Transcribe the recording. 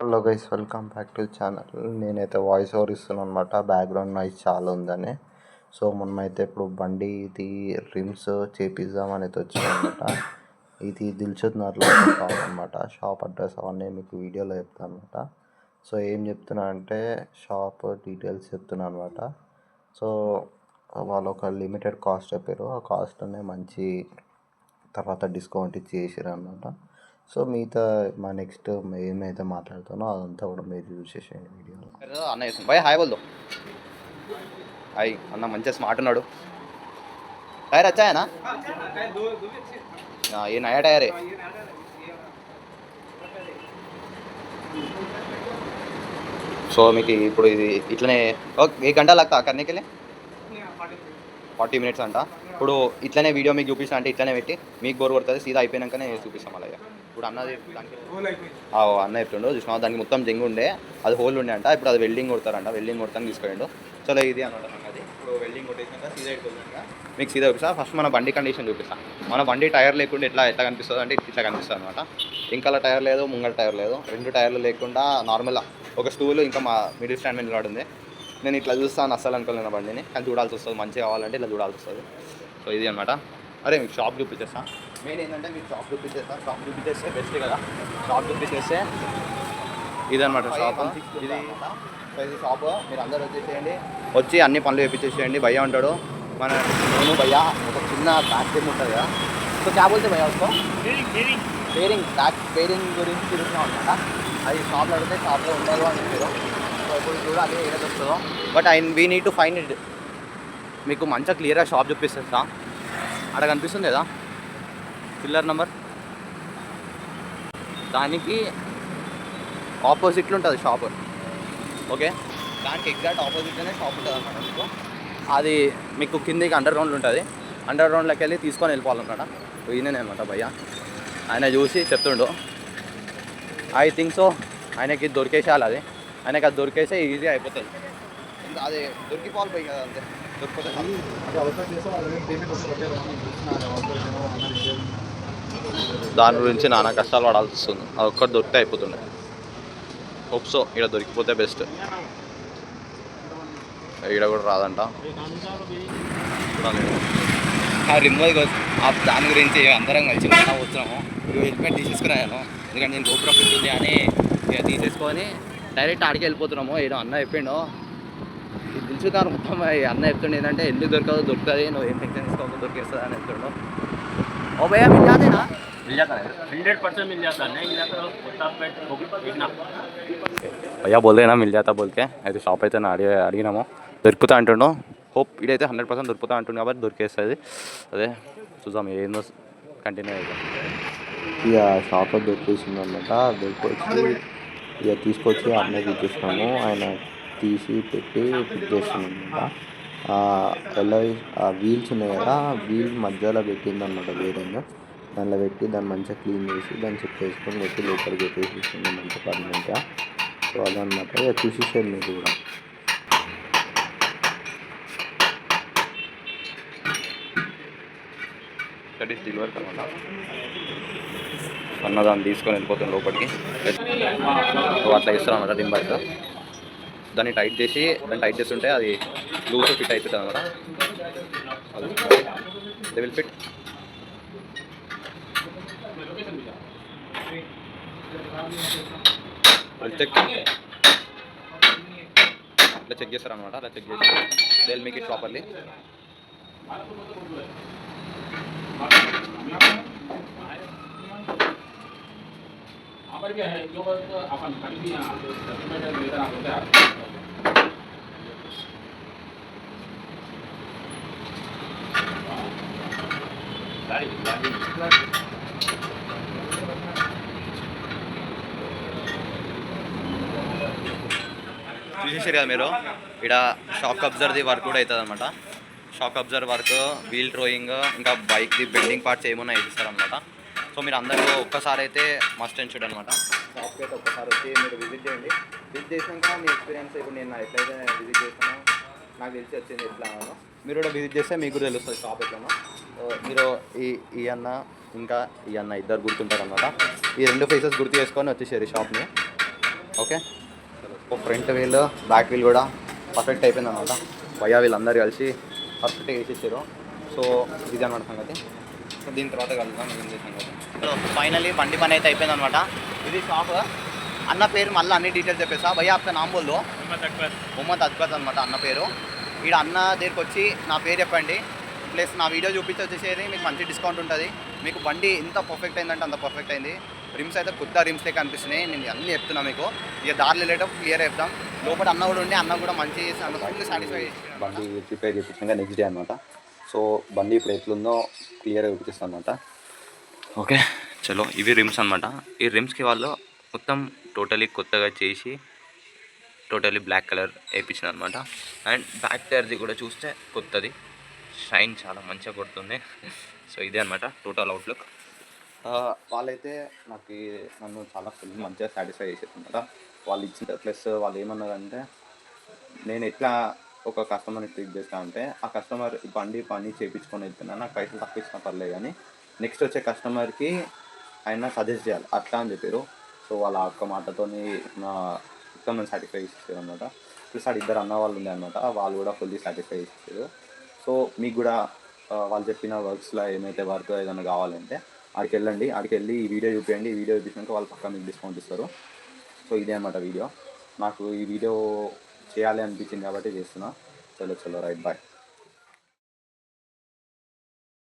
Hello guys, welcome back to channel. నేనైతే voice over ఇస్తున్నాను అనమాట. బ్యాక్గ్రౌండ్ నాయిస్ చాలా ఉందని. సో మొన్నైతే ఇప్పుడు బండిది రిమ్స్ చేపిద్దామని అయితే వచ్చానమాట. ఇది దిల్షుద్ నగర్లో షాప్ అనమాట. షాప్ అడ్రస్ అవన్నీ మీకు వీడియోలో చెప్తాను అనమాట. సో ఏం చెప్తున్నా అంటే షాప్ డీటెయిల్స్ చెప్తున్నాను అనమాట. సో వాళ్ళు ఒక లిమిటెడ్ కాస్ట్ చెప్పారు. ఆ కాస్ట్నే మంచి తర్వాత డిస్కౌంట్ ఇచ్చి చేసారు అనమాట. సో మిగతా మా నెక్స్ట్ ఏమైతే మాట్లాడుతానో అదంతా కూడా మీరు చూసేసేయండి వీడియోలో. అన్న భయ హాయ్ బోల్ దో హాయ్ అన్న మంచిగా స్మార్ట్ ఉన్నాడు. టైర్ వచ్చాయనా? ये नया टायर है. సో మీకు ఇప్పుడు ఇది ఇట్లనే एक घंटा लगता करने के लिए 40 minutes అంట. ఇప్పుడు ఇట్లనే వీడియో మీకు చూపిస్తా అంటే ఇట్లనే పెట్టి మీకు బోర్ కొడుతుంది. సీదా అయిపోయినాకనే చూపిస్తాం అలాగే. ఇప్పుడు అన్నది దానికి అన్న చెప్తుండు చూసినా దానికి మొత్తం జంగు ఉండే, అది హోల్ ఉండే అంట. ఇప్పుడు అది వెల్డింగ్ కొడతారంట. వెల్డింగ్ కొడతాను తీసుకెళ్ళండు. చలో ఇది అనమాట అది. ఇప్పుడు వెల్డింగ్ కొట్టేసినాక సీదా ఇట్లా మీకు సీదా చూపిస్తా. ఫస్ట్ మన బండి కండిషన్ చూపిస్తాం. మన బండి టైర్ లేకుండా ఎట్లా కనిపిస్తుంది అంటే ఇట్లా కనిపిస్తుంది అనమాట. ఇంకా టైర్ లేదు, ముంగల టైర్ లేదు, రెండు టైర్లు లేకుండా నార్మల్గా ఒక స్టూల్ ఇంకా మా మిడిల్ స్టాండ్ మీద నిలబడింది. నేను ఇట్లా చూస్తాను అస్సలు అనుకోలేను బండిని, కానీ చూడాల్సి వస్తుంది. మంచిగా కావాలంటే ఇట్లా చూడాల్సి వస్తుంది. సో ఇది అనమాట. అరే మీకు షాప్ చూపించేస్తా. మెయిన్ ఏంటంటే మీకు షాప్ చూపించేస్తా. షాప్ చూపించేస్తే బెస్ట్ కదా. షాప్ చూపించేస్తే ఇదనమాట షాప్. ఇది షాప్ మీరు అందరూ వచ్చేసేయండి. వచ్చి అన్ని పనులు వేయించేసేయండి. భయ్య ఉంటాడు. నేను భయ్య ఒక చిన్న బ్యాక్ పేరింగ్ ఉంటుంది కదా. సో క్యాబ్ వెళ్తే భయ్య వస్తాం పేరింగ్ బ్యాక్ పేరింగ్ గురించి తిరుగుతున్నాం అనమాట. అది షాప్లో అడిగితే షాప్లో ఉండదు అని చెప్పారు. సో ఇప్పుడు చూడాలి ఏదైతే వస్తుందో. But we need to find it. మీకు మంచిగా క్లియర్గా షాప్ చూపిస్తా. అక్కడ కనిపిస్తుంది కదా పిల్లర్ నెంబర్, దానికి ఆపోజిట్లో ఉంటుంది షాప్. ఓకే, దానికి ఎగ్జాక్ట్ ఆపోజిట్లోనే షాప్ ఉంటుంది అనమాట. మీకు అది మీకు కిందికి అండర్ గ్రౌండ్లో ఉంటుంది. అండర్ గ్రౌండ్లోకి వెళ్ళి తీసుకొని వెళ్ళిపోవాలన్నమాట. ఈయననే అనమాట భయ్య. ఆయన చూసి చెప్తుండు. ఐ థింక్ సో ఆయనకి దొరికేసేయాలి. అది ఆయనకి అది దొరికేసే ఈజీ అయిపోతుంది. ఇంకా అది దొరికిపోవాలి పోయి కదా, అంతే. దొరికిపోతే దాని గురించి నానా కష్టాలు పడాల్సి వస్తుంది. అది ఒక్కటి దొరికితే అయిపోతుండే. హోప్ సో ఇక్కడ దొరికిపోతే బెస్ట్. ఇక్కడ కూడా రాదంట. ఆ రిమోట్ దాని గురించి అందరం కలిసి వస్తున్నాము. హెల్మెట్ తీసేసుకున్నాను, ఎందుకంటే నేను గోపురం ఉంటుంది అని ఇక తీసేసుకొని డైరెక్ట్ ఆడికి వెళ్ళిపోతున్నాము. ఏదో అన్న చెప్పిండు, ఇది తెలుసుకున్నారు మొత్తం. అన్న చెప్తుండే ఏంటంటే ఎందుకు దొరకదు, దొరుకుతుంది, నువ్వు ఏం టెన్షన్ తీసుకోవద్దు, దొరికేస్తుంది అని చెప్తుండు. ఓ భయ్యా మిల్ జాతేనా? मिल जाता है, 100% मिल जाता है. नहीं जाता भैया बोल रहे ना मिल जाता बोल के. అయితే షాప్ అయితే అడిగినాము, దొరుకుతా అంటుండు. హోప్ ఇదైతే 100% దొరుకుతా అంటుండు కాబట్టి దొరికేస్తుంది. అదే చూద్దాం ఏందో కంటిన్యూ అవుతాం. ఇక షాప్లో దొరికేసింది అనమాట. దొరికొచ్చి ఇక తీసుకొచ్చి అన్నకి ఇచ్చేసినాము. ఆయన తీసి పెట్టి ఫిట్ చేస్తున్నాం అనమాట. ఎలా ఆ వీల్స్ ఉన్నాయి కదా, వీల్ మధ్యలో పెట్టింది అనమాట. వేరేగా దానిలో పెట్టి దాన్ని మంచిగా క్లీన్ చేసి దాన్ని చెక్ చేసుకొని పెట్టి లోపలికి పెట్టేసేసింది మంచిగా పర్మనెంట్గా. సో అదనమాట. ఇక చూసేసారు మీరు కూడా. దట్ ఈస్ డెలివరీ అనమాట. అన్న దాన్ని తీసుకొని వెళ్ళిపోతాను లోపలికి. అట్లా ఇస్తాను అనమాట. రిమ్ బైక్ దాన్ని టైట్ చేస్తుంటే అది లూజ్ ఫిట్ అవుతుంది అనమాట. They will fit. అట్లా చెక్ చేస్తారు అనమాట. అలా చెక్ చేసి they will make it properly. చూసేసారు కదా మీరు. ఇక్కడ షాక్ అబ్జర్వ్ది వర్క్ కూడా అవుతుంది అనమాట. Shock absorb work, wheel drawing, ఇంకా బైక్ది బెండింగ్ పార్ట్స్ ఏమన్నా వేసిస్తారనమాట. సో మీరు అందరూ ఒక్కసారి అయితే మస్ట్ అండ్ షుడ్ అనమాట. షాప్కి అయితే ఒక్కసారి వచ్చి మీరు విజిట్ చేయండి. విజిట్ చేసినాక మీ ఎక్స్పీరియన్స్, ఇప్పుడు నేను ఎట్లయితే విజిట్ చేస్తానో నాకు తెలిసి వచ్చింది ఎట్లా అన్నాను, మీరు కూడా విజిట్ చేస్తే మీకు కూడా తెలుస్తుంది షాప్ ఎట్లనో. మీరు ఈ అన్న ఇంకా ఈ అన్న ఇద్దరు గుర్తుంటారు అనమాట. ఈ రెండు ఫేసెస్ గుర్తు చేసుకొని వచ్చేసారు షాప్ని. Okay. Front wheel back wheel కూడా పర్ఫెక్ట్ అయిపోయింది అనమాట. భయ్యా వీళ్ళందరూ కలిసి పర్ఫెక్ట్గా వేసేసారు. సో ఇది అనమాట సంగతి. సో దీని తర్వాత కలుద్దాం ఇది సంగతి. సో ఫైనలీ బండి పని అయితే అయిపోయింది అనమాట. ఇది షాప్. అన్న పేరు మళ్ళీ అన్ని డీటెయిల్స్ చెప్పేసా. భయ్యా आपका नाम बोल दो. మొహమ్మద్ అక్బర్ అనమాట అన్న పేరు. ఈడ అన్న దగ్గరికి వచ్చి నా పేరు చెప్పండి, ప్లస్ నా వీడియో చూపించి వచ్చేసేది మీకు మంచి డిస్కౌంట్ ఉంటుంది. మీకు బండి ఎంత పర్ఫెక్ట్ అయిందంటే అంత పర్ఫెక్ట్ అయింది. రిమ్స్ అయితే కొత్త రిమ్స్ లెక్క అనిపిస్తున్నాయి. నేను అన్నీ చెప్తున్నా మీకు. ఇక దారిలో వెళ్ళేటప్పుడు క్లియర్ చెప్తాం. లోపల అన్న కూడా ఉండి అన్న కూడా మంచి ఫుల్ సాటిస్ఫై బండి ప్రిపేర్ చేయించాక నెక్స్ట్ డే అనమాట. సో బండి ఇప్పుడు ఎట్లుందో క్లియర్గా చూపిస్తాను అనమాట. ఓకే చలో ఇవి రిమ్స్ అనమాట. ఈ రిమ్స్కి వాళ్ళు మొత్తం టోటలీ కొత్తగా చేసి టోటలీ బ్లాక్ కలర్ వేయించిన అనమాట. అండ్ బ్యాక్ టైర్ది కూడా చూస్తే కొత్తది, షైన్ చాలా మంచిగా కొడుతుంది. సో ఇదే అనమాట టోటల్ అవుట్లుక్. వాళ్ళైతే నన్ను చాలా ఫుల్ మంచిగా సాటిస్ఫై చేసేది అనమాట. వాళ్ళు ఇచ్చిన ప్లస్ వాళ్ళు ఏమన్నారంటే, నేను ఎట్లా ఒక కస్టమర్ని ట్రీట్ చేస్తాను అంటే, ఆ కస్టమర్ బండి పని చేయించుకొని వెళ్తున్నా నాకు పైసలు తక్కువ ఇచ్చినా పర్లేదు కానీ నెక్స్ట్ వచ్చే కస్టమర్కి ఆయన సజెస్ట్ చేయాలి అట్లా అని చెప్పారు. సో వాళ్ళ ఒక్క మాటతోని నా మొత్తం నేను సాటిస్ఫై చేసేసారు అనమాట. ప్లస్ ఆడ ఇద్దరు అన్న వాళ్ళు ఉండే అనమాట, వాళ్ళు కూడా ఫుల్లీ సాటిస్ఫై చేసేసారు. సో మీకు కూడా వాళ్ళు చెప్పిన వర్క్స్లో ఏమైతే వర్క్ ఏదైనా కావాలంటే ఆడికి వెళ్ళండి, ఆడికి వెళ్ళి ఈ వీడియో చూపించండి. ఈ వీడియో చూపించాక వాళ్ళు పక్కా మీకు డిస్కౌంట్ ఇస్తారు. సో ఇదే అనమాట వీడియో. నాకు ఈ వీడియో చేయాలి అనిపించింది కాబట్టి చేస్తున్నా. చలో రైట్ బాయ్.